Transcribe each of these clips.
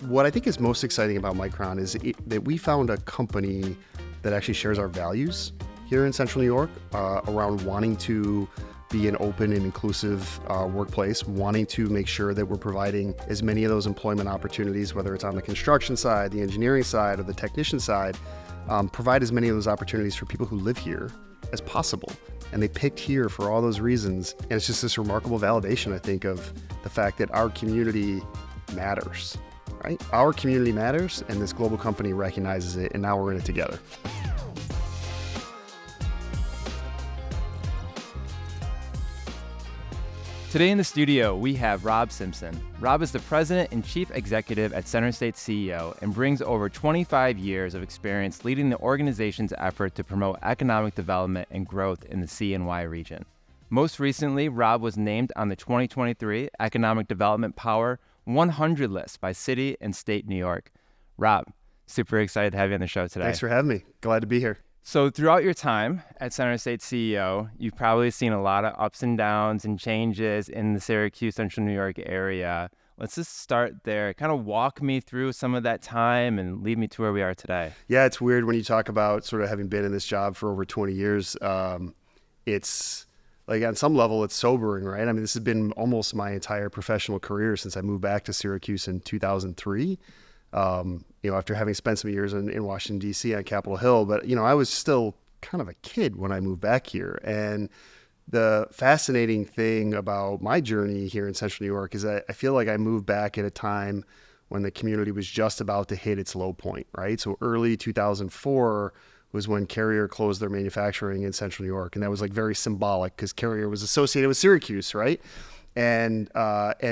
What I think is most exciting about Micron is that we found a company that actually shares our values here in Central New York around wanting to be an open and inclusive workplace, wanting to make sure that we're providing as many of those employment opportunities, whether it's on the construction side, the engineering side, or the technician side, provide as many of those opportunities for people who live here as possible. And they picked here for all those reasons. And it's just this remarkable validation, I think, of the fact that our community matters. Right? Our community matters, and this global company recognizes it, and now we're in it together. Today in the studio, we have Rob Simpson. Rob is the president and chief executive at CenterState CEO and brings over 25 years of experience leading the organization's effort to promote economic development and growth in the CNY region. Most recently, Rob was named on the 2023 Economic Development Power 100 list by City and State New York. Rob, super excited to have you on the show today. Thanks for having me. Glad to be here. So throughout your time at CenterState CEO, you've probably seen a lot of ups and downs and changes in the Syracuse, Central New York area. Let's just start there. Kind of walk me through some of that time and lead me to where we are today. Yeah, it's weird when you talk about sort of having been in this job for over 20 years. It's like on some level, it's sobering, right? I mean, this has been almost my entire professional career since I moved back to Syracuse in 2003. After having spent some years in Washington, D.C. on Capitol Hill. But, I was still kind of a kid when I moved back here. And the fascinating thing about my journey here in Central New York is I feel like I moved back at a time when the community was just about to hit its low point, right? So early 2004 was when Carrier closed their manufacturing in Central New York. And that was like very symbolic because Carrier was associated with Syracuse, right? And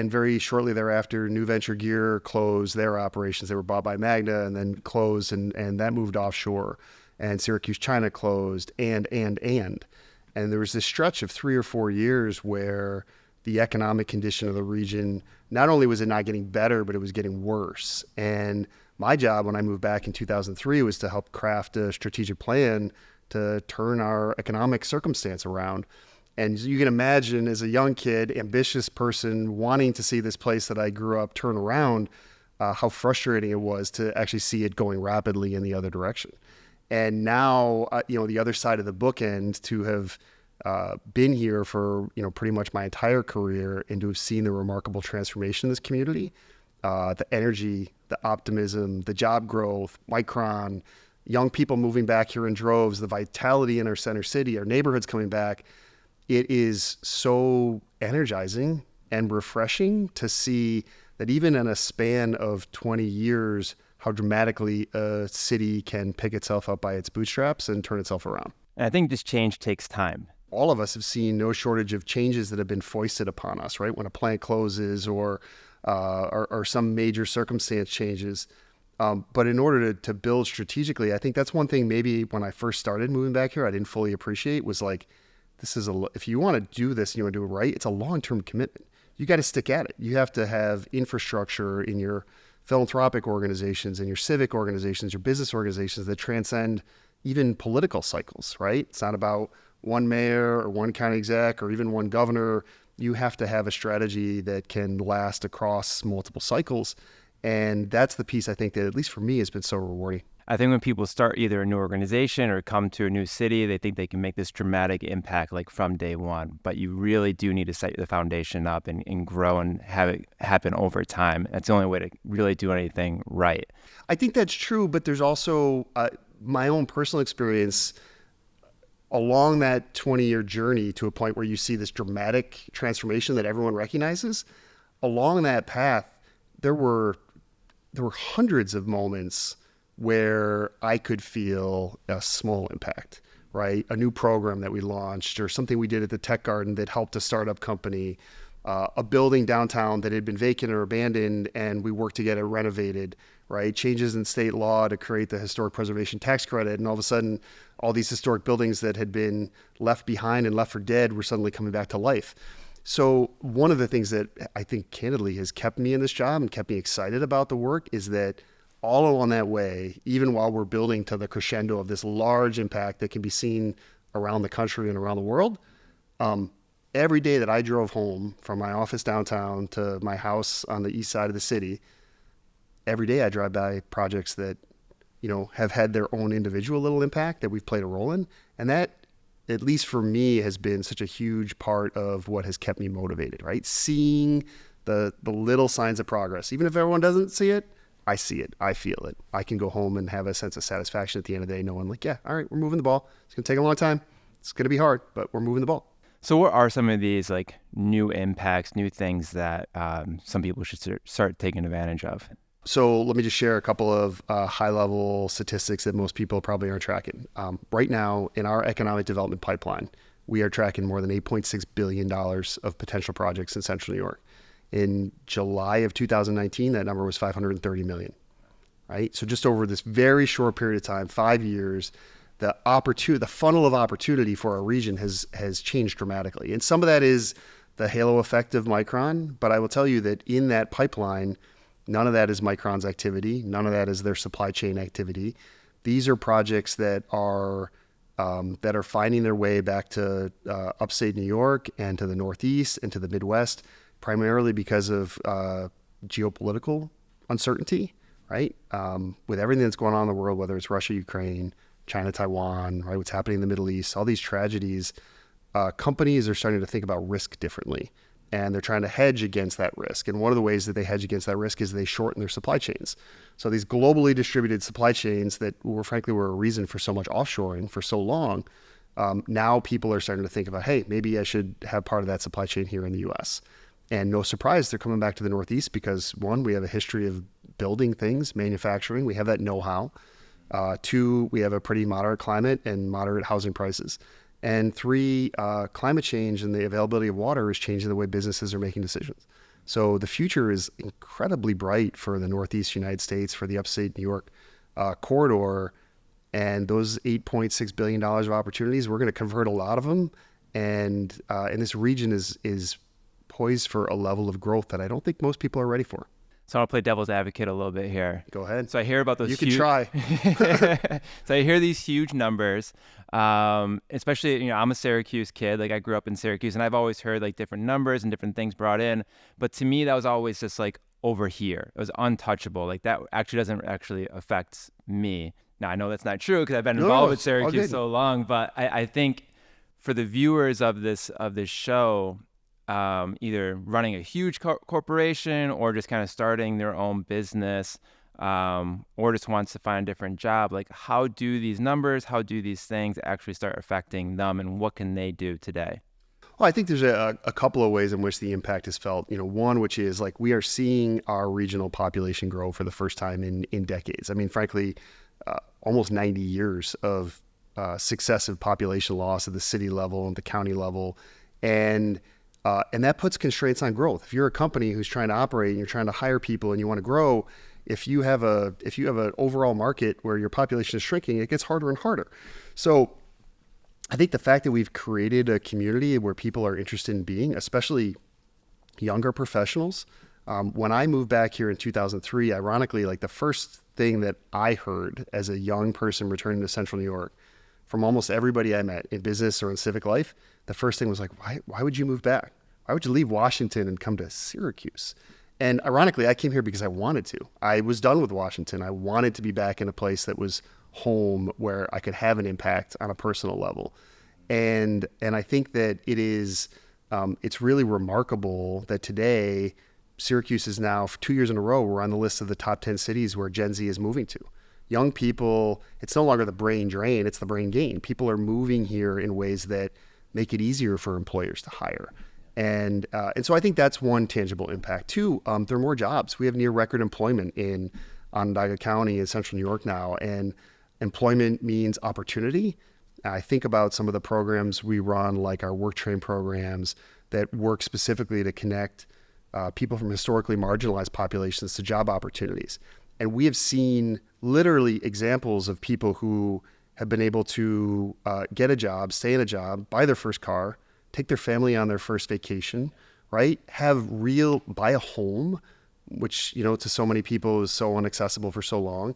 very shortly thereafter, New Venture Gear closed their operations. They were bought by Magna and then closed, and that moved offshore. And Syracuse China closed, and there was this stretch of 3 or 4 years where the economic condition of the region, not only was it not getting better, but it was getting worse. And my job when I moved back in 2003 was to help craft a strategic plan to turn our economic circumstance around. And you can imagine as a young kid, ambitious person, wanting to see this place that I grew up turn around, how frustrating it was to actually see it going rapidly in the other direction. And now, the other side of the bookend, to have been here for, pretty much my entire career and to have seen the remarkable transformation in this community, the energy, the optimism, the job growth, Micron, young people moving back here in droves, the vitality in our center city, our neighborhoods coming back. It is so energizing and refreshing to see that even in a span of 20 years, how dramatically a city can pick itself up by its bootstraps and turn itself around. And I think this change takes time. All of us have seen no shortage of changes that have been foisted upon us, right? When a plant closes or some major circumstance changes. But in order to build strategically, I think that's one thing maybe when I first started moving back here, I didn't fully appreciate was like, if you want to do this and you want to do it right, it's a long-term commitment. You got to stick at it. You have to have infrastructure in your philanthropic organizations and your civic organizations, your business organizations that transcend even political cycles, right? It's not about one mayor or one county exec or even one governor. You have to have a strategy that can last across multiple cycles. And that's the piece I think that, at least for me, has been so rewarding. I think when people start either a new organization or come to a new city, they think they can make this dramatic impact like from day one. But you really do need to set the foundation up and grow and have it happen over time. That's the only way to really do anything right. I think that's true, but there's also my own personal experience along that 20-year journey to a point where you see this dramatic transformation that everyone recognizes. Along that path, there were hundreds of moments where I could feel a small impact, right? A new program that we launched or something we did at the Tech Garden that helped a startup company, a building downtown that had been vacant or abandoned and we worked to get it renovated, right? Changes in state law to create the historic preservation tax credit. And all of a sudden, all these historic buildings that had been left behind and left for dead were suddenly coming back to life. So one of the things that I think candidly has kept me in this job and kept me excited about the work is that all along that way, even while we're building to the crescendo of this large impact that can be seen around the country and around the world, every day that I drove home from my office downtown to my house on the east side of the city, every day I drive by projects that, have had their own individual little impact that we've played a role in. And that, at least for me, has been such a huge part of what has kept me motivated, right? Seeing the little signs of progress. Even if everyone doesn't see it, I see it. I feel it. I can go home and have a sense of satisfaction at the end of the day, knowing like, yeah, all right, we're moving the ball. It's going to take a long time. It's going to be hard, but we're moving the ball. So what are some of these like new impacts, new things that some people should start taking advantage of? So let me just share a couple of high-level statistics that most people probably aren't tracking. Right now, in our economic development pipeline, we are tracking more than $8.6 billion of potential projects in Central New York. In July of 2019, that number was 530 million, right? So just over this very short period of time, 5 years, the funnel of opportunity for our region has changed dramatically. And some of that is the halo effect of Micron, but I will tell you that in that pipeline, none of that is Micron's activity. None of that is their supply chain activity. These are projects that are finding their way back to upstate New York and to the Northeast and to the Midwest, primarily because of geopolitical uncertainty, right? With everything that's going on in the world, whether it's Russia, Ukraine, China, Taiwan, right? What's happening in the Middle East, all these tragedies, companies are starting to think about risk differently. And they're trying to hedge against that risk. And one of the ways that they hedge against that risk is they shorten their supply chains. So these globally distributed supply chains that were a reason for so much offshoring for so long, now people are starting to think about, hey, maybe I should have part of that supply chain here in the U.S. And no surprise, they're coming back to the Northeast because, one, we have a history of building things, manufacturing. We have that know-how. Two, we have a pretty moderate climate and moderate housing prices. And three, climate change and the availability of water is changing the way businesses are making decisions. So the future is incredibly bright for the Northeast United States, for the upstate New York corridor. And those $8.6 billion of opportunities, we're going to convert a lot of them. And this region is poised for a level of growth that I don't think most people are ready for. So I'll play devil's advocate a little bit here. Go ahead. So I hear about those. You can try. So I hear these huge numbers, especially, I'm a Syracuse kid. Like I grew up in Syracuse and I've always heard like different numbers and different things brought in. But to me, that was always just like over here. It was untouchable. Like that actually doesn't affect me. Now I know that's not true because I've been involved with Syracuse so long, but I think for the viewers of this show, either running a huge corporation or just kind of starting their own business, or just wants to find a different job, like how do these numbers, how do these things actually start affecting them, and what can they do today? Well, I think there's a couple of ways in which the impact is felt. One, which is like we are seeing our regional population grow for the first time in decades. I mean, frankly, almost 90 years of successive population loss at the city level and the county level. And that puts constraints on growth. If you're a company who's trying to operate and you're trying to hire people and you want to grow, if you have an overall market where your population is shrinking, it gets harder and harder. So I think the fact that we've created a community where people are interested in being, especially younger professionals. When I moved back here in 2003, ironically, like the first thing that I heard as a young person returning to Central New York from almost everybody I met in business or in civic life, the first thing was like, why would you move back? Why would you leave Washington and come to Syracuse? And ironically, I came here because I wanted to. I was done with Washington. I wanted to be back in a place that was home where I could have an impact on a personal level. And I think that it's really remarkable that today Syracuse is now, for 2 years in a row, we're on the list of the top 10 cities where Gen Z is moving to. Young people, it's no longer the brain drain, it's the brain gain. People are moving here in ways that make it easier for employers to hire. And so I think that's one tangible impact. Two, there are more jobs. We have near record employment in Onondaga County in Central New York now, and employment means opportunity. I think about some of the programs we run, like our work train programs that work specifically to connect people from historically marginalized populations to job opportunities. And we have seen literally examples of people who have been able to get a job, stay in a job, buy their first car, take their family on their first vacation, right? Buy a home, which, to so many people is so inaccessible for so long.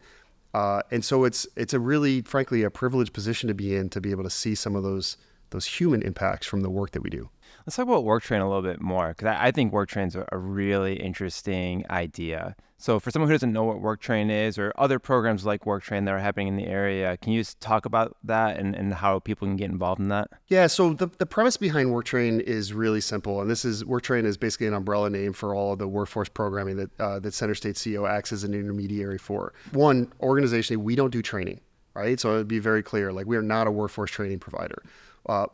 And so it's a really, frankly, a privileged position to be in, to be able to see some of those human impacts from the work that we do. Let's talk about work train a little bit more, because I think work train's a really interesting idea. So for someone who doesn't know what work train is, or other programs like work train that are happening in the area, can you just talk about that and how people can get involved in that? Yeah, so the premise behind WorkTrain is really simple, and this is WorkTrain is basically an umbrella name for all of the workforce programming that CenterState CEO acts as an intermediary for. One, organizationally, we don't do training, right? So it'd be very clear, like we are not a workforce training provider.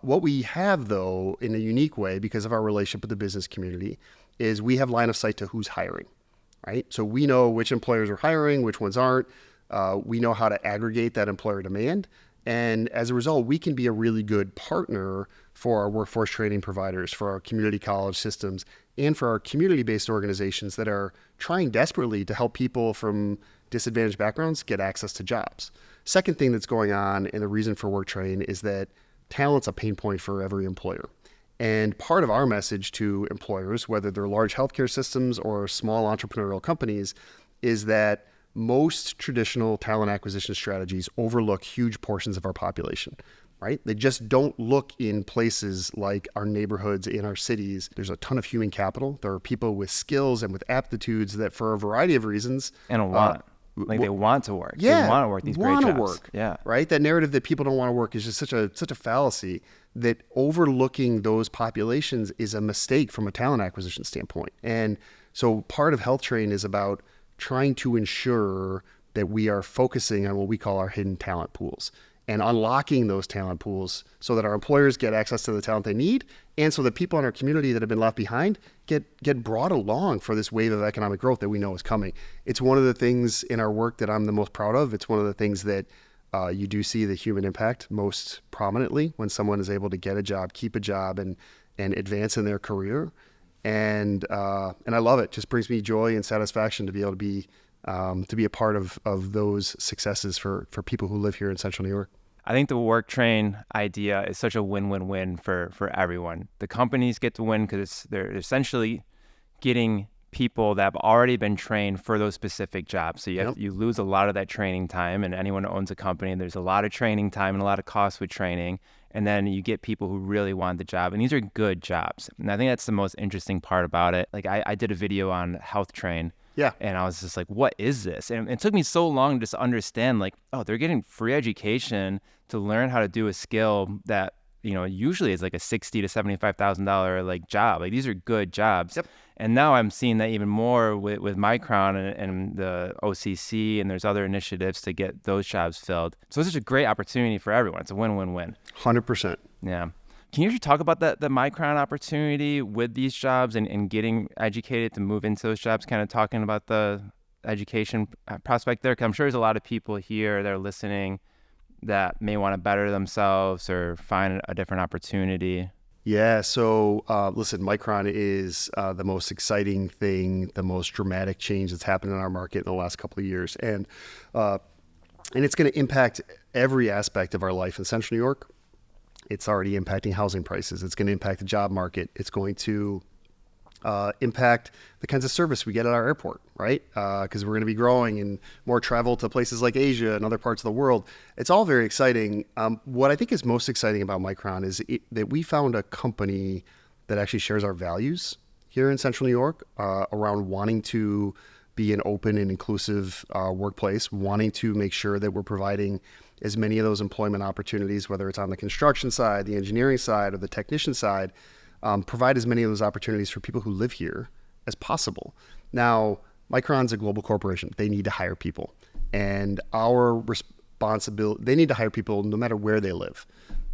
What we have, though, in a unique way, because of our relationship with the business community, is we have line of sight to who's hiring, right? So we know which employers are hiring, which ones aren't. We know how to aggregate that employer demand. And as a result, we can be a really good partner for our workforce training providers, for our community college systems, and for our community-based organizations that are trying desperately to help people from disadvantaged backgrounds get access to jobs. Second thing that's going on, and the reason for WorkTrain, is that talent's a pain point for every employer. And part of our message to employers, whether they're large healthcare systems or small entrepreneurial companies, is that most traditional talent acquisition strategies overlook huge portions of our population, right? They just don't look in places like our neighborhoods in our cities. There's a ton of human capital. There are people with skills and with aptitudes that, for a variety of reasons, And a want. They want to work. Yeah, they want to work these great want to jobs. work. Yeah. Right. That narrative that people don't want to work is just such a fallacy, that overlooking those populations is a mistake from a talent acquisition standpoint. And so part of Health Train is about trying to ensure that we are focusing on what we call our hidden talent pools and unlocking those talent pools so that our employers get access to the talent they need, and so that people in our community that have been left behind get brought along for this wave of economic growth that we know is coming. It's one of the things in our work that I'm the most proud of. It's one of the things that you do see the human impact most prominently when someone is able to get a job, keep a job, and advance in their career. And I love it. Just brings me joy and satisfaction to be able to be a part of those successes for people who live here in Central New York. I think the work train idea is such a win-win-win for everyone. The companies get to win because they're essentially getting people that have already been trained for those specific jobs. So you lose a lot of that training time, and anyone who owns a company, there's a lot of training time and a lot of costs with training. And then you get people who really want the job, and these are good jobs. And I think that's the most interesting part about it. Like I did a video on Health Train. Yeah. And I was just like, what is this? And it took me so long just to understand, like, oh, they're getting free education to learn how to do a skill that, usually is like a $60,000 to $75,000 like job. Like these are good jobs. Yep. And now I'm seeing that even more with Micron and the OCC, and there's other initiatives to get those jobs filled. So it's such a great opportunity for everyone. It's a win-win-win. 100%. Yeah. Can you talk about the Micron opportunity with these jobs and getting educated to move into those jobs, kind of talking about the education prospect there? Because I'm sure there's a lot of people here that are listening that may want to better themselves or find a different opportunity. Yeah. So listen, Micron is the most exciting thing, the most dramatic change that's happened in our market in the last couple of years. And it's going to impact every aspect of our life in Central New York. It's already impacting housing prices. It's going to impact the job market. It's going to impact the kinds of service we get at our airport, right? Because we're going to be growing and more travel to places like Asia and other parts of the world. It's all very exciting. What I think is most exciting about Micron is that we found a company that actually shares our values here in Central New York around wanting to be an open and inclusive workplace, wanting to make sure that we're providing as many of those employment opportunities, whether it's on the construction side, the engineering side, or the technician side, provide as many of those opportunities for people who live here as possible. Now, Micron's a global corporation. They need to hire people. And our responsibility, they need to hire people no matter where they live.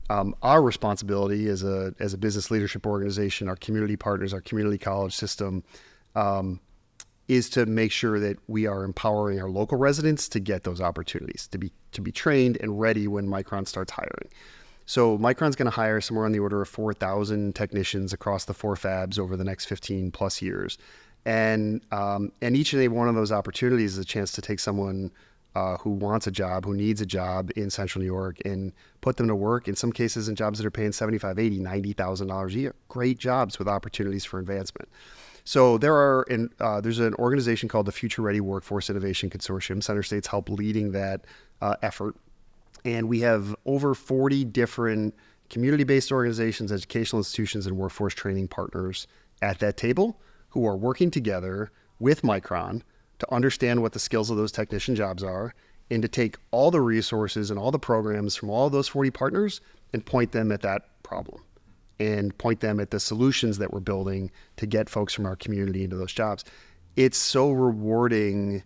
Our responsibility as a business leadership organization, our community partners, our community college system, is to make sure that we are empowering our local residents to get those opportunities, to be trained and ready when Micron starts hiring. So Micron's going to hire somewhere on the order of 4,000 technicians across the 4 fabs over the next 15 plus years. And each and every one of those opportunities is a chance to take someone who wants a job, who needs a job in Central New York, and put them to work, in some cases in jobs that are paying $75,000, $80,000, $90,000 a year. Great jobs with opportunities for advancement. So there's an organization called the Future Ready Workforce Innovation Consortium. CenterState's helped leading that effort. And we have over 40 different community-based organizations, educational institutions, and workforce training partners at that table who are working together with Micron to understand what the skills of those technician jobs are and to take all the resources and all the programs from all of those 40 partners and point them at that problem and point them at the solutions that we're building to get folks from our community into those jobs. It's so rewarding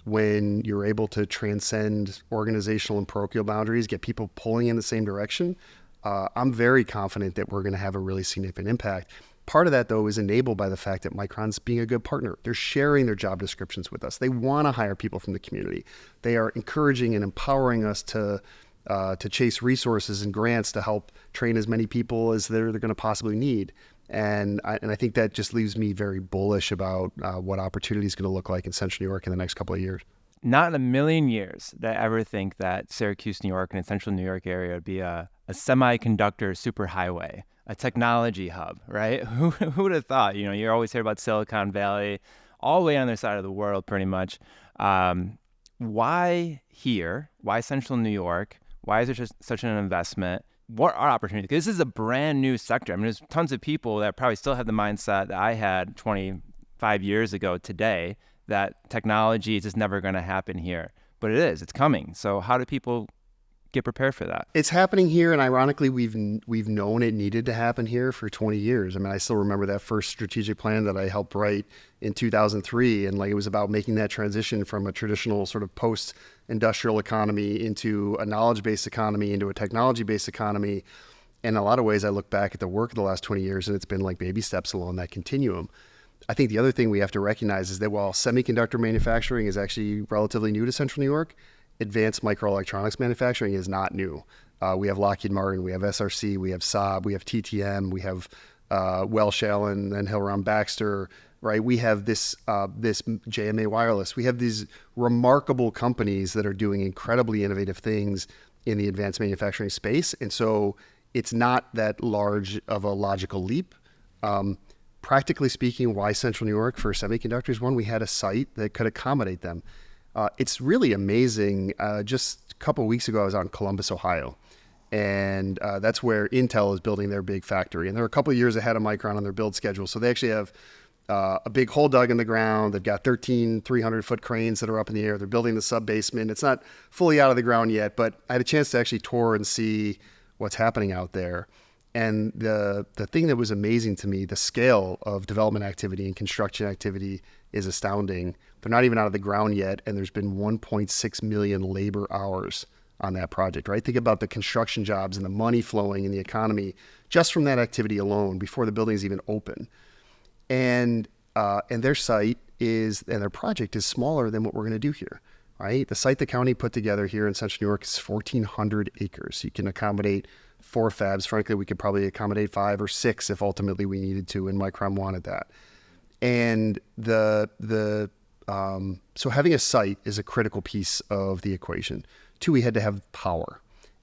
when you're able to transcend organizational and parochial boundaries, get people pulling in the same direction. I'm very confident that we're going to have a really significant impact. Part of that, though, is enabled by the fact that Micron's being a good partner. They're sharing their job descriptions with us. They want to hire people from the community. They are encouraging and empowering us to chase resources and grants to help train as many people as they're going to possibly need. And I think that just leaves me very bullish about what opportunity is going to look like in Central New York in the next couple of years. Not in a million years did I ever think that Syracuse, New York, and the Central New York area would be a semiconductor superhighway, a technology hub, right? Who would have thought? You always hear about Silicon Valley, all the way on their side of the world, pretty much. Why here? Why Central New York? Why is there just such an investment? What are opportunities? Because this is a brand new sector. I mean, there's tons of people that probably still have the mindset that I had 25 years ago today, that technology is just never going to happen here. But it is. It's coming. So how do people get prepared for that? It's happening here, and ironically, we've known it needed to happen here for 20 years. I mean, I still remember that first strategic plan that I helped write in 2003, and it was about making that transition from a traditional sort of post-industrial economy into a knowledge-based economy, into a technology-based economy. And in a lot of ways, I look back at the work of the last 20 years, and it's been like baby steps along that continuum. I think the other thing we have to recognize is that while semiconductor manufacturing is actually relatively new to Central New York, advanced microelectronics manufacturing is not new. We have Lockheed Martin, we have SRC, we have Saab, we have TTM, we have Welsh Allen and Hill-Rom Baxter, right? We have this JMA Wireless. We have these remarkable companies that are doing incredibly innovative things in the advanced manufacturing space. And so it's not that large of a logical leap. Practically speaking, why Central New York for semiconductors? One, we had a site that could accommodate them. It's really amazing. Just a couple of weeks ago, I was out in Columbus, Ohio, and that's where Intel is building their big factory. And they're a couple of years ahead of Micron on their build schedule. So they actually have a big hole dug in the ground. They've got 13 300-foot cranes that are up in the air. They're building the sub-basement. It's not fully out of the ground yet, but I had a chance to actually tour and see what's happening out there. And the thing that was amazing to me, the scale of development activity and construction activity is astounding. They're not even out of the ground yet, and there's been 1.6 million labor hours on that project, right? Think about the construction jobs and the money flowing in the economy just from that activity alone before the building is even open. And their site is, and their project is smaller than what we're going to do here, right? The site the county put together here in Central New York is 1,400 acres. You can accommodate 4 fabs. Frankly, we could probably accommodate 5 or 6 if ultimately we needed to, and Micron wanted that. And so having a site is a critical piece of the equation. 2, we had to have power.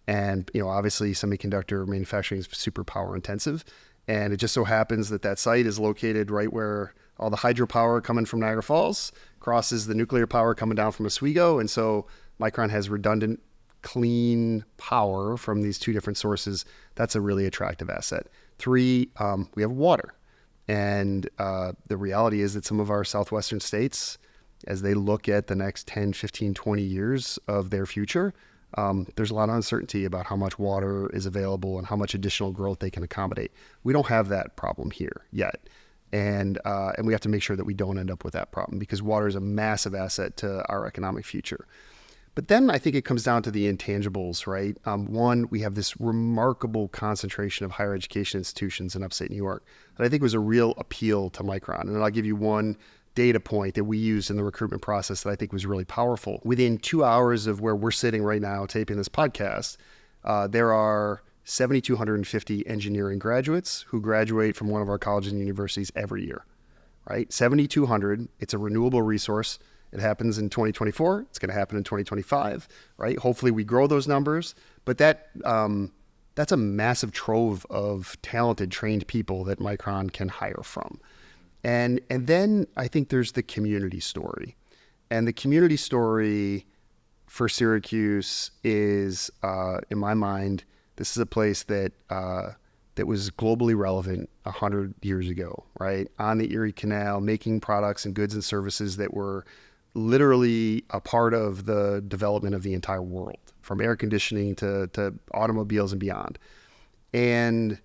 And, obviously semiconductor manufacturing is super power intensive. And it just so happens that that site is located right where all the hydropower coming from Niagara Falls crosses the nuclear power coming down from Oswego. And so Micron has redundant, clean power from these 2 different sources. That's a really attractive asset. 3, we have water. And the reality is that some of our southwestern states, as they look at the next 10, 15, 20 years of their future, there's a lot of uncertainty about how much water is available and how much additional growth they can accommodate. We don't have that problem here yet. And we have to make sure that we don't end up with that problem because water is a massive asset to our economic future. But then I think it comes down to the intangibles, right? 1, we have this remarkable concentration of higher education institutions in upstate New York that I think was a real appeal to Micron. And I'll give you one data point that we used in the recruitment process that I think was really powerful. Within 2 hours of where we're sitting right now taping this podcast, there are 7,250 engineering graduates who graduate from one of our colleges and universities every year, right? 7,200, it's a renewable resource. It happens in 2024. It's going to happen in 2025, right? Hopefully we grow those numbers, but that's a massive trove of talented, trained people that Micron can hire from. And then I think there's the community story. And the community story for Syracuse is, in my mind, This is a place that that was globally relevant 100 years ago, right? On the Erie Canal, making products and goods and services that were literally a part of the development of the entire world, from air conditioning to automobiles and beyond. And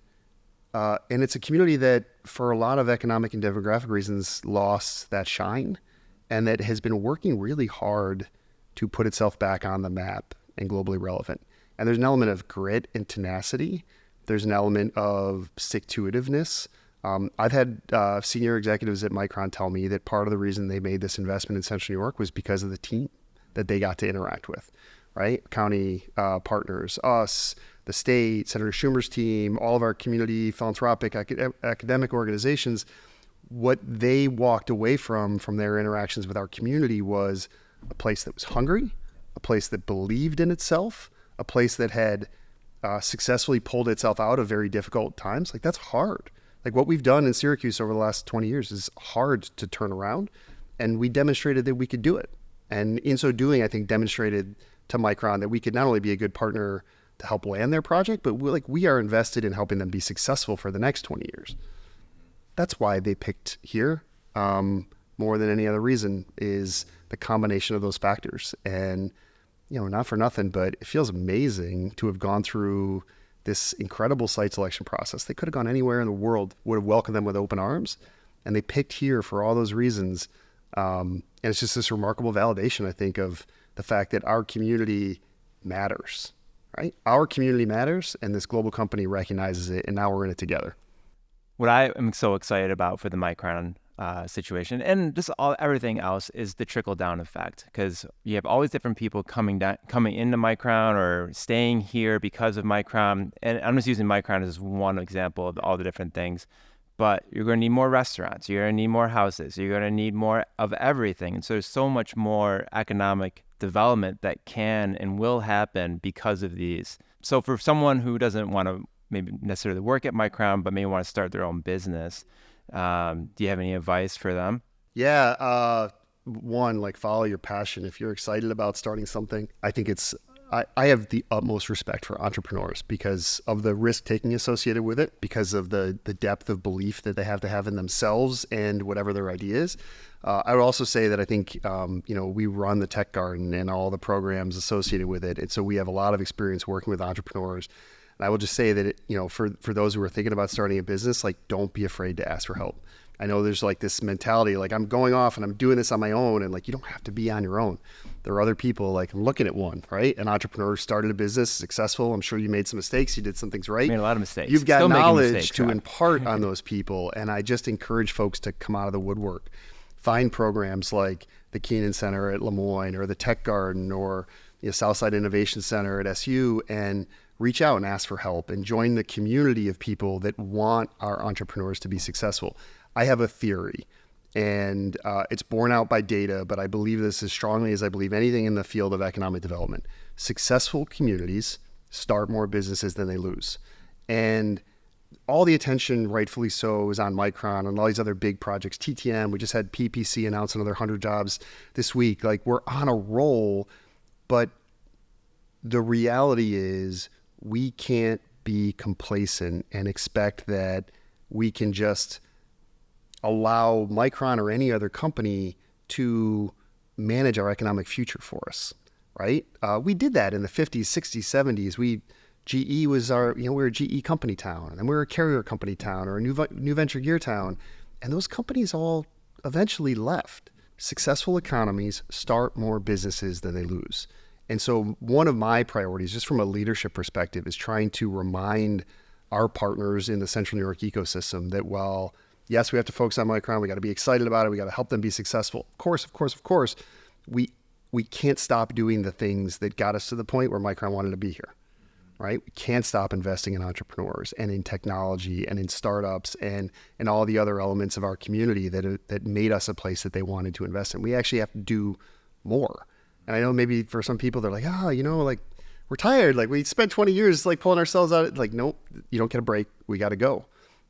it's a community that, for a lot of economic and demographic reasons, lost that shine, and that has been working really hard to put itself back on the map and globally relevant. And there's an element of grit and tenacity. There's an element of stick-to-itiveness. I've had senior executives at Micron tell me that part of the reason they made this investment in Central New York was because of the team that they got to interact with, right? County partners, us, the state, Senator Schumer's team, all of our community, philanthropic, academic organizations. What they walked away from their interactions with our community was a place that was hungry, a place that believed in itself, a place that had successfully pulled itself out of very difficult times. Like, that's hard. Like, what we've done in Syracuse over the last 20 years is hard to turn around, and we demonstrated that we could do it. And in so doing, I think demonstrated to Micron that we could not only be a good partner to help land their project, but we are invested in helping them be successful for the next 20 years. That's why they picked here, more than any other reason, is the combination of those factors. And, not for nothing, but it feels amazing to have gone through this incredible site selection process. They could have gone anywhere in the world, would have welcomed them with open arms, and they picked here for all those reasons. And it's just this remarkable validation, I think, of the fact that our community matters, right? Our community matters, and this global company recognizes it, and now we're in it together. What I am so excited about for the Micron situation, and just everything else, is the trickle down effect, because you have all these different people coming into Micron or staying here because of Micron. And I'm just using Micron as one example of all the different things. But you're going to need more restaurants, you're going to need more houses, you're going to need more of everything. And so there's so much more economic development that can and will happen because of these. So for someone who doesn't want to maybe necessarily work at Micron, but may want to start their own business, do you have any advice for them? Yeah. One, follow your passion. If you're excited about starting something, I think I have the utmost respect for entrepreneurs because of the risk taking associated with it, because of the depth of belief that they have to have in themselves and whatever their idea is. I would also say that I think, we run the Tech Garden and all the programs associated with it. And so we have a lot of experience working with entrepreneurs. And I will just say that, for those who are thinking about starting a business, don't be afraid to ask for help. I know there's this mentality, I'm going off and I'm doing this on my own, and you don't have to be on your own. There are other people, I'm looking at one, right? An entrepreneur started a business, successful. I'm sure you made some mistakes. You did some things right. Made a lot of mistakes. You've got Still knowledge to impart on those people. And I just encourage folks to come out of the woodwork. Find programs like the Keenan Center at Lemoyne, or the Tech Garden, or Southside Innovation Center at SU, and reach out and ask for help and join the community of people that want our entrepreneurs to be successful. I have a theory, and it's borne out by data, but I believe this as strongly as I believe anything in the field of economic development. Successful communities start more businesses than they lose. And all the attention, rightfully so, is on Micron and all these other big projects. TTM, we just had PPC announce another 100 jobs this week. We're on a roll, but the reality is we can't be complacent and expect that we can just allow Micron or any other company to manage our economic future for us, right? We did that in the 50s, 60s, 70s. GE was we're a GE company town, and we're a Carrier company town, or a new venture gear town. And those companies all eventually left. Successful economies start more businesses than they lose. And so one of my priorities, just from a leadership perspective, is trying to remind our partners in the Central New York ecosystem that while, yes, we have to focus on Micron, we got to be excited about it, we got to help them be successful. Of course, we can't stop doing the things that got us to the point where Micron wanted to be here, right? We can't stop investing in entrepreneurs and in technology and in startups and all the other elements of our community that made us a place that they wanted to invest in. We actually have to do more. And I know maybe for some people, they're like, we're tired. We spent 20 years pulling ourselves out. Nope, you don't get a break. We got to go.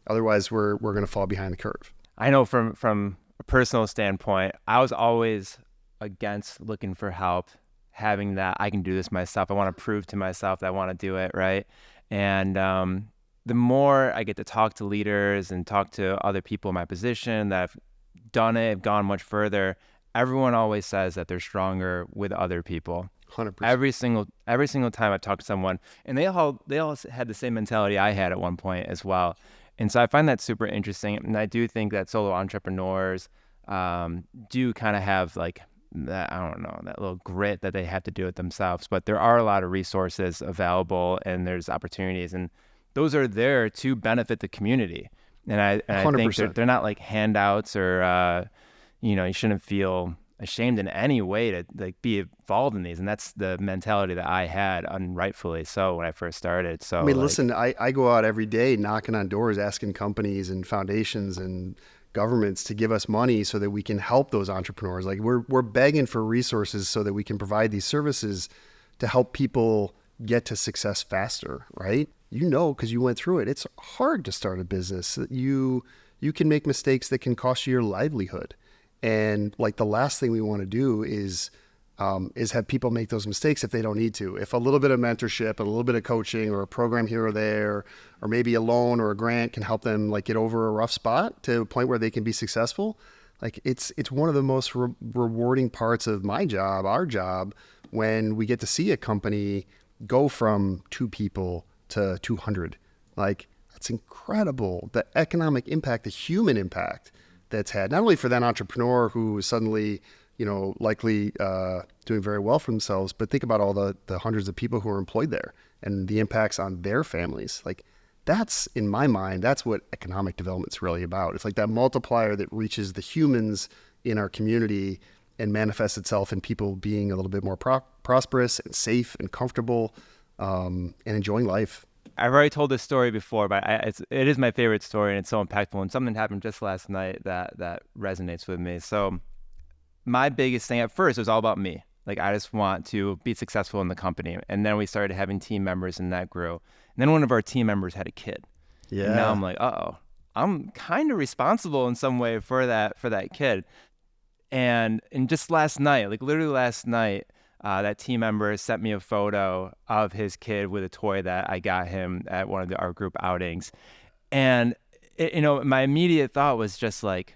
Otherwise, we're going to fall behind the curve. I know from a personal standpoint, I was always against looking for help, having that I can do this myself. I want to prove to myself that I want to do it, right? And the more I get to talk to leaders and talk to other people in my position that have done it, have gone much further, everyone always says that they're stronger with other people. 100%. Every single time I've talked to someone, and they all had the same mentality I had at one point as well. And so I find that super interesting. And I do think that solo entrepreneurs do kind of have like that, I don't know, that little grit that they have to do it themselves. But there are a lot of resources available and there's opportunities, and those are there to benefit the community. And I think 100%. they're not like handouts or, you shouldn't feel ashamed in any way to like be involved in these. And that's the mentality that I had, unrightfully so, when I first started. So I mean, listen, I go out every day knocking on doors, asking companies and foundations and governments to give us money so that we can help those entrepreneurs. Like we're begging for resources so that we can provide these services to help people get to success faster, right? Because you went through it. It's hard to start a business. You can make mistakes that can cost you your livelihood. And like the last thing we want to do is have people make those mistakes if they don't need to. If a little bit of mentorship, a little bit of coaching, or a program here or there, or maybe a loan or a grant can help them like get over a rough spot to a point where they can be successful. Like it's one of the most rewarding parts of my job, our job, when we get to see a company go from 2 people to 200. Like that's incredible. The economic impact, the human impact that's had, not only for that entrepreneur who is suddenly, likely doing very well for themselves, but think about all the hundreds of people who are employed there and the impacts on their families. Like that's, in my mind, that's what economic development is really about. It's like that multiplier that reaches the humans in our community and manifests itself in people being a little bit more prosperous and safe and comfortable and enjoying life. I've already told this story before, but it is my favorite story, and it's so impactful. And something happened just last night that resonates with me. So my biggest thing at first was all about me. Like I just want to be successful in the company. And then we started having team members, and that grew. And then one of our team members had a kid. Yeah. And now I'm like, I'm kind of responsible in some way for that kid. And just last night, like literally last night, that team member sent me a photo of his kid with a toy that I got him at one of our group outings. And, my immediate thought was just like,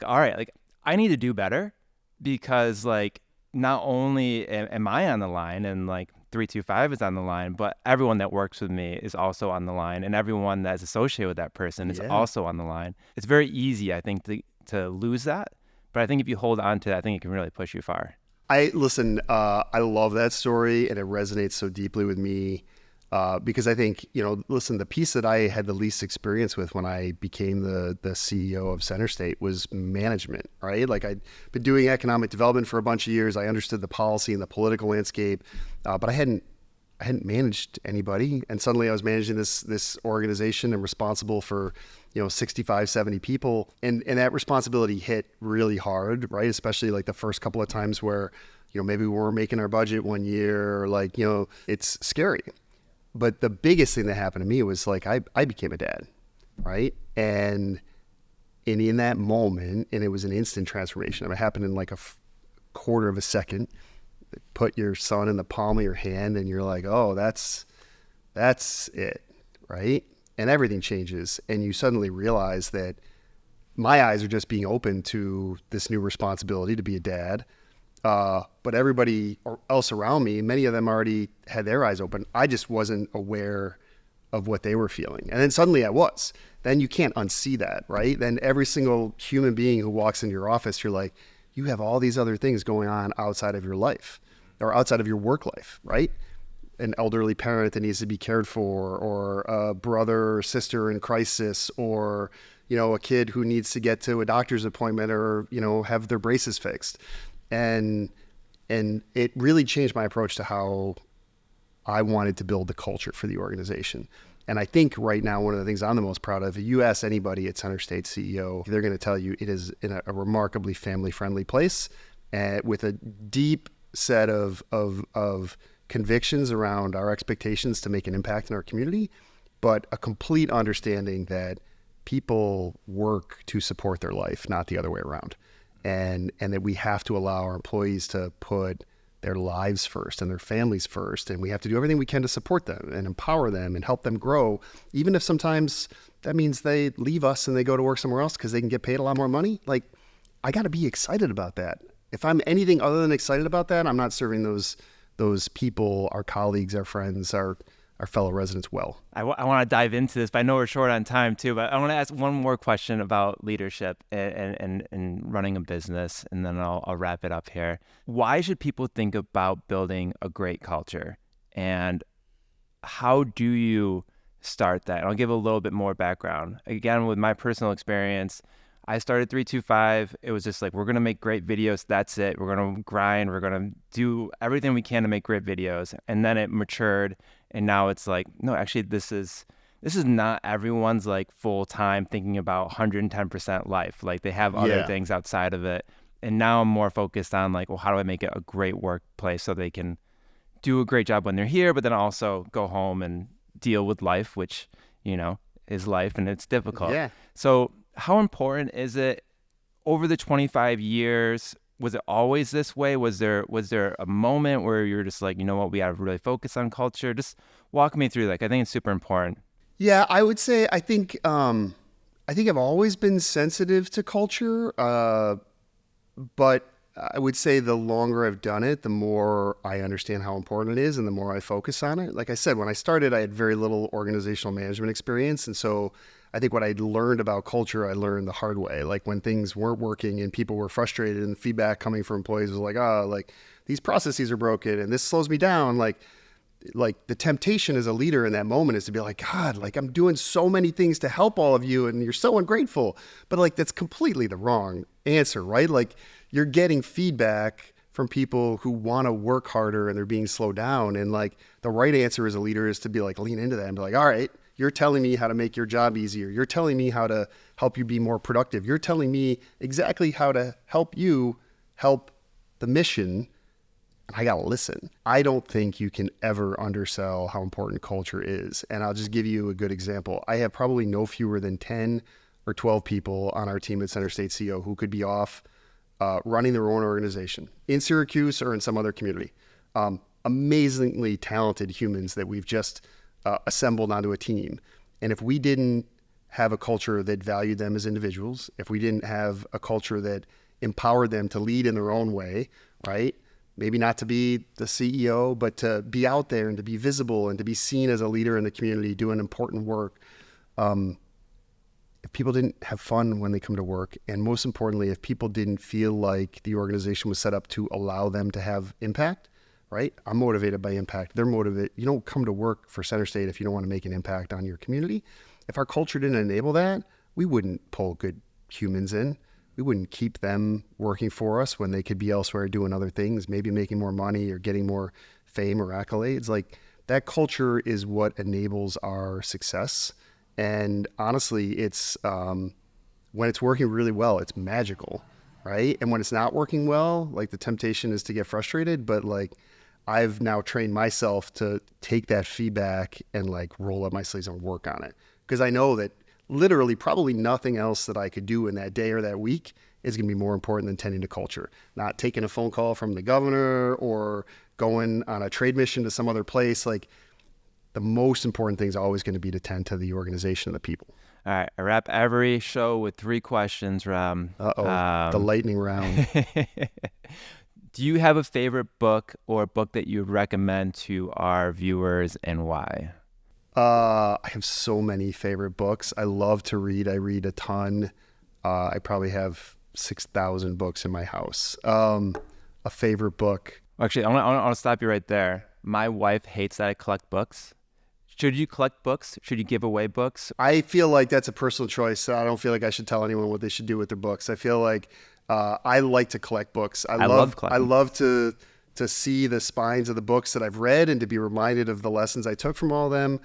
all right, like I need to do better, because like not only am I on the line and like 325 is on the line, but everyone that works with me is also on the line, and everyone that's associated with that person is also on the line. It's very easy, I think, to lose that. But I think if you hold on to that, I think it can really push you far. I love that story, and it resonates so deeply with me because I think, the piece that I had the least experience with when I became the CEO of CenterState was management, right? Like I'd been doing economic development for a bunch of years. I understood the policy and the political landscape, but I hadn't managed anybody. And suddenly I was managing this organization and responsible for 65, 70 people. And that responsibility hit really hard, right? Especially like the first couple of times where, maybe we weren't making our budget one year, like, it's scary. But the biggest thing that happened to me was like, I became a dad, right? And in that moment, and it was an instant transformation. It happened in like a quarter of a second. Put your son in the palm of your hand and you're like, oh, that's it, right? And everything changes, and you suddenly realize that my eyes are just being open to this new responsibility to be a dad. But everybody else around me, many of them already had their eyes open. I just wasn't aware of what they were feeling. And then suddenly I was. Then you can't unsee that, right? Then every single human being who walks into your office, you're like, you have all these other things going on outside of your life or outside of your work life, right? An elderly parent that needs to be cared for, or a brother or sister in crisis, or, a kid who needs to get to a doctor's appointment or, have their braces fixed. And it really changed my approach to how I wanted to build the culture for the organization. And I think right now, one of the things I'm the most proud of, if you ask anybody at CenterState CEO, they're going to tell you it is in a remarkably family-friendly place, with a deep set of convictions around our expectations to make an impact in our community, but a complete understanding that people work to support their life, not the other way around. And that we have to allow our employees to put their lives first and their families first. And we have to do everything we can to support them and empower them and help them grow, even if sometimes that means they leave us and they go to work somewhere else because they can get paid a lot more money. Like, I got to be excited about that. If I'm anything other than excited about that, I'm not serving those people, our colleagues, our friends, our fellow residents well. I want to dive into this, but I know we're short on time too. But I want to ask one more question about leadership and running a business, and then I'll wrap it up here. Why should people think about building a great culture, and how do you start that? And I'll give a little bit more background. Again, with my personal experience, I started 325. It was just like, we're going to make great videos. That's it. We're going to grind. We're going to do everything we can to make great videos. And then it matured. And now it's like, no, actually, this is not everyone's like full time thinking about 110% life. Like, they have other things outside of it. And now I'm more focused on like, well, how do I make it a great workplace so they can do a great job when they're here, but then also go home and deal with life, which, is life, and it's difficult. Yeah. So how important is it over the 25 years? Was it always this way? Was there a moment where you're just like, you know what, we got to really focus on culture? Just walk me through. Like, I think it's super important. Yeah, I would say I think I've always been sensitive to culture, but I would say the longer I've done it, the more I understand how important it is and the more I focus on it. Like I said, when I started, I had very little organizational management experience. And so I think what I'd learned about culture, I learned the hard way. Like, when things weren't working and people were frustrated and feedback coming from employees was like, like these processes are broken and this slows me down. Like the temptation as a leader in that moment is to be like, God, like, I'm doing so many things to help all of you and you're so ungrateful. But like, that's completely the wrong answer, right? Like, you're getting feedback from people who want to work harder and they're being slowed down. And like, the right answer as a leader is to be like, lean into that and be like, all right, you're telling me how to make your job easier. You're telling me how to help you be more productive. You're telling me exactly how to help you help the mission. And I got to listen. I don't think you can ever undersell how important culture is. And I'll just give you a good example. I have probably no fewer than 10 or 12 people on our team at CenterState CEO who could be off running their own organization in Syracuse or in some other community. Amazingly talented humans that we've just assembled onto a team. And if we didn't have a culture that valued them as individuals, if we didn't have a culture that empowered them to lead in their own way, right? Maybe not to be the CEO, but to be out there and to be visible and to be seen as a leader in the community doing important work. If people didn't have fun when they come to work, and most importantly, if people didn't feel like the organization was set up to allow them to have impact, right? I'm motivated by impact. They're motivated. You don't come to work for CenterState if you don't want to make an impact on your community. If our culture didn't enable that, we wouldn't pull good humans in. We wouldn't keep them working for us when they could be elsewhere doing other things, maybe making more money or getting more fame or accolades. Like, that culture is what enables our success. And honestly, it's when it's working really well, it's magical, right? And when it's not working well, like, the temptation is to get frustrated, but like, I've now trained myself to take that feedback and like roll up my sleeves and work on it. Because I know that literally probably nothing else that I could do in that day or that week is going to be more important than tending to culture. Not taking a phone call from the governor or going on a trade mission to some other place. Like, the most important thing is always going to be to tend to the organization and the people. All right. I wrap every show with 3 questions, Rob. The lightning round. Do you have a favorite book or a book that you would recommend to our viewers, and why? I have so many favorite books. I love to read. I read a ton. I probably have 6,000 books in my house. A favorite book. Actually, I want to stop you right there. My wife hates that I collect books. Should you collect books? Should you give away books? I feel like that's a personal choice. I don't feel like I should tell anyone what they should do with their books. I feel like I like to collect books. I love to see the spines of the books that I've read and to be reminded of the lessons I took from all of them.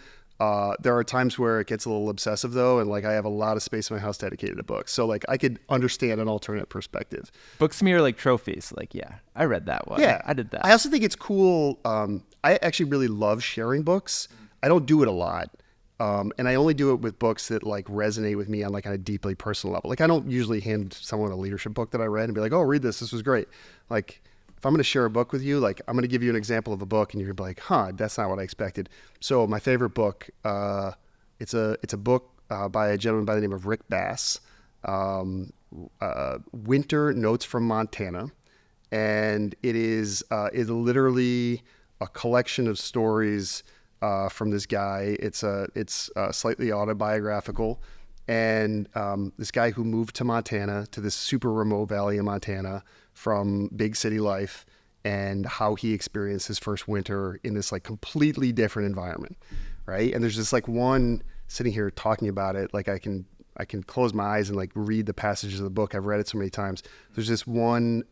There are times where it gets a little obsessive though, and like, I have a lot of space in my house dedicated to books. So like, I could understand an alternate perspective. Books to me are like trophies. Like, yeah, I read that one. Yeah, I did that. I also think it's cool. I actually really love sharing books. I don't do it a lot. And I only do it with books that like resonate with me on like a deeply personal level. Like, I don't usually hand someone a leadership book that I read and be like, oh, read this. This was great. Like, if I'm going to share a book with you, like I'm going to give you an example of a book and you're going to be like, huh, that's not what I expected. So my favorite book, it's a book by a gentleman by the name of Rick Bass, Winter Notes from Montana. And it is literally a collection of stories from this guy. It's slightly autobiographical. And this guy who moved to Montana, to this super remote valley in Montana from big city life, and how he experienced his first winter in this like completely different environment, right? And there's just like one sitting here talking about it, like I can close my eyes and like read the passages of the book. I've read it so many times. There's this one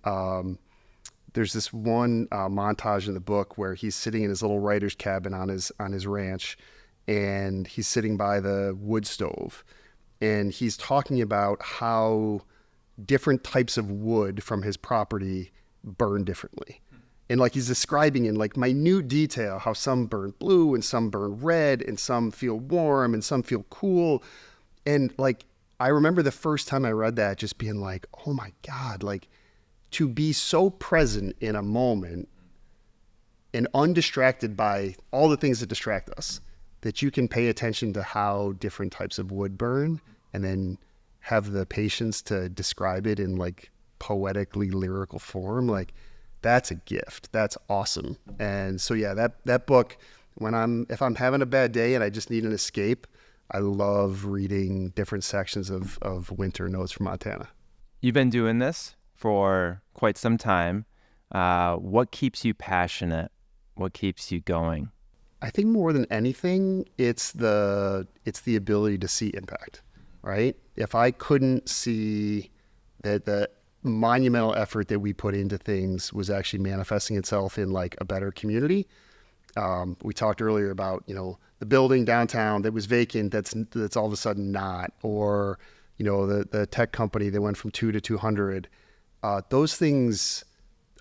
montage in the book where he's sitting in his little writer's cabin on his ranch, and he's sitting by the wood stove. And he's talking about how different types of wood from his property burn differently. And like he's describing in like minute detail how some burn blue and some burn red and some feel warm and some feel cool. And like, I remember the first time I read that just being like, oh my God, like to be so present in a moment and undistracted by all the things that distract us, that you can pay attention to how different types of wood burn and then have the patience to describe it in like poetically lyrical form. Like that's a gift. That's awesome. And so, yeah, that book, if I'm having a bad day and I just need an escape, I love reading different sections of Winter Notes from Montana. You've been doing this for quite some time. What keeps you passionate? What keeps you going? I think more than anything, it's the ability to see impact, right? If I couldn't see that the monumental effort that we put into things was actually manifesting itself in like a better community. We talked earlier about, the building downtown that was vacant, that's all of a sudden not, or, the tech company that went from 2 to 200. Those things,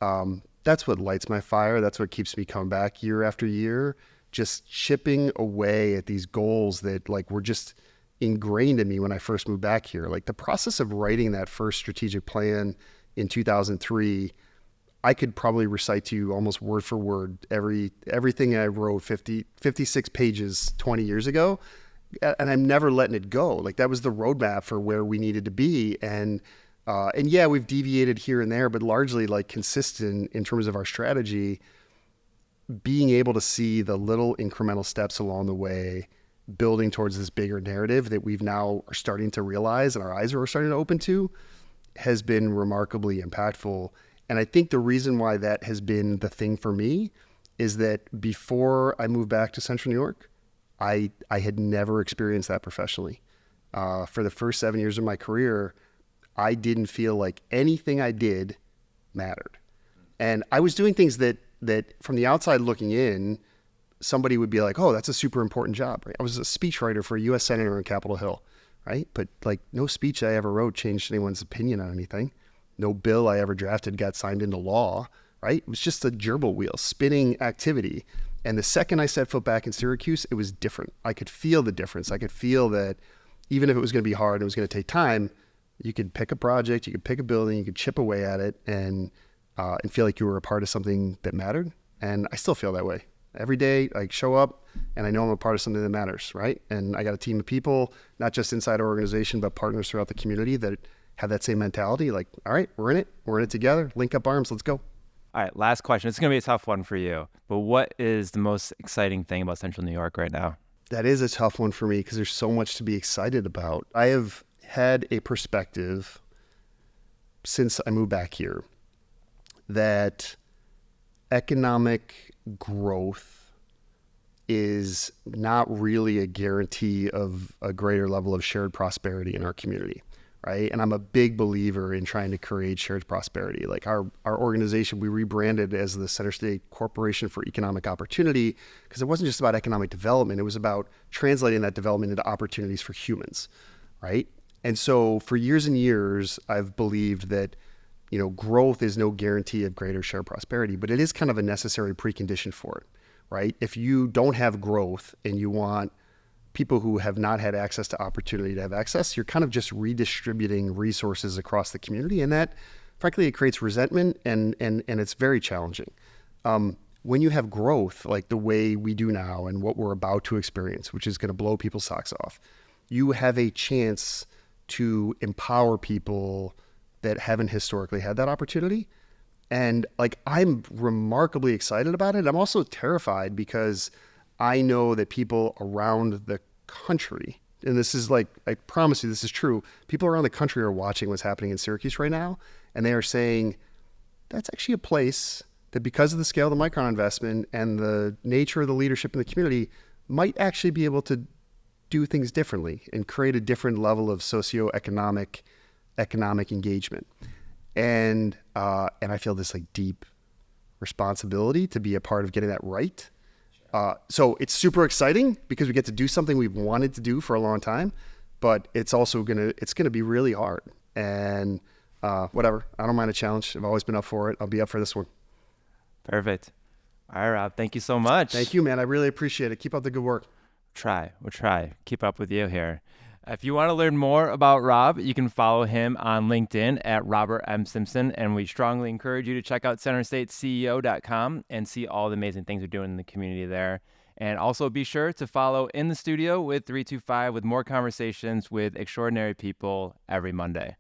that's what lights my fire. That's what keeps me coming back year after year, just chipping away at these goals that like were just ingrained in me when I first moved back here. Like the process of writing that first strategic plan in 2003, I could probably recite to you almost word for word everything I wrote 56 pages 20 years ago. And I'm never letting it go. Like that was the roadmap for where we needed to be. And yeah, we've deviated here and there, but largely like consistent in terms of our strategy, being able to see the little incremental steps along the way, building towards this bigger narrative that we've now are starting to realize and our eyes are starting to open to, has been remarkably impactful. And I think the reason why that has been the thing for me is that before I moved back to Central New York, I had never experienced that professionally. For the first 7 years of my career, I didn't feel like anything I did mattered. And I was doing things that from the outside looking in, somebody would be like, oh, that's a super important job, right? I was a speechwriter for a U.S. Senator in Capitol Hill, right? But like no speech I ever wrote changed anyone's opinion on anything. No bill I ever drafted got signed into law, right? It was just a gerbil wheel, spinning activity. And the second I set foot back in Syracuse, it was different. I could feel the difference. I could feel that even if it was going to be hard, it was going to take time, you could pick a project, you could pick a building, you could chip away at it and feel like you were a part of something that mattered. And I still feel that way. Every day I show up and I know I'm a part of something that matters, right? And I got a team of people, not just inside our organization, but partners throughout the community that have that same mentality. Like, all right, we're in it together, link up arms, let's go. All right, last question. It's going to be a tough one for you, but what is the most exciting thing about Central New York right now? That is a tough one for me because there's so much to be excited about. I have had a perspective since I moved back here that economic growth is not really a guarantee of a greater level of shared prosperity in our community, right? And I'm a big believer in trying to create shared prosperity. Like our organization, we rebranded as the CenterState Corporation for Economic Opportunity because it wasn't just about economic development. It was about translating that development into opportunities for humans, right? And so for years and years, I've believed that growth is no guarantee of greater shared prosperity, but it is kind of a necessary precondition for it, right? If you don't have growth and you want people who have not had access to opportunity to have access, you're kind of just redistributing resources across the community. And that, frankly, it creates resentment and it's very challenging. When you have growth like the way we do now and what we're about to experience, which is going to blow people's socks off, you have a chance to empower people that haven't historically had that opportunity. And like, I'm remarkably excited about it. I'm also terrified because I know that people around the country, and this is like, I promise you this is true, people around the country are watching what's happening in Syracuse right now, and they are saying, that's actually a place that, because of the scale of the Micron investment and the nature of the leadership in the community, might actually be able to do things differently and create a different level of socioeconomic engagement. And I feel this like deep responsibility to be a part of getting that right. So it's super exciting because we get to do something we've wanted to do for a long time, but it's also gonna be really hard. And whatever, I don't mind a challenge. I've always been up for it. I'll be up for this one. Perfect. All right, Rob, thank you so much. Thank you, man. I really appreciate it. Keep up the good work. We'll try. Keep up with you here. If you want to learn more about Rob, you can follow him on LinkedIn at Robert M. Simpson, and we strongly encourage you to check out CenterStateCEO.com and see all the amazing things we're doing in the community there. And also be sure to follow In the Studio with 325 with more conversations with extraordinary people every Monday.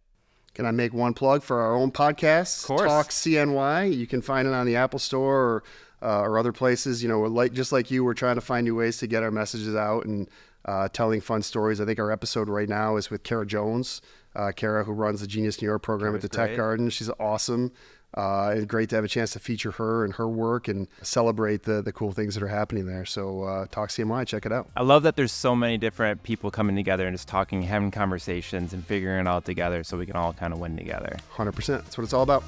Can I make one plug for our own podcast? Of course. Talk CNY. You can find it on the Apple Store or other places. You know, just like you, we're trying to find new ways to get our messages out and telling fun stories. I think our episode right now is with Kara Jones. Kara, who runs the Genius New York program at the Tech Garden. She's awesome. It's great to have a chance to feature her and her work and celebrate the cool things that are happening there. So Talk CNY, check it out. I love that there's so many different people coming together and just talking, having conversations and figuring it out together so we can all kind of win together. 100%. That's what it's all about.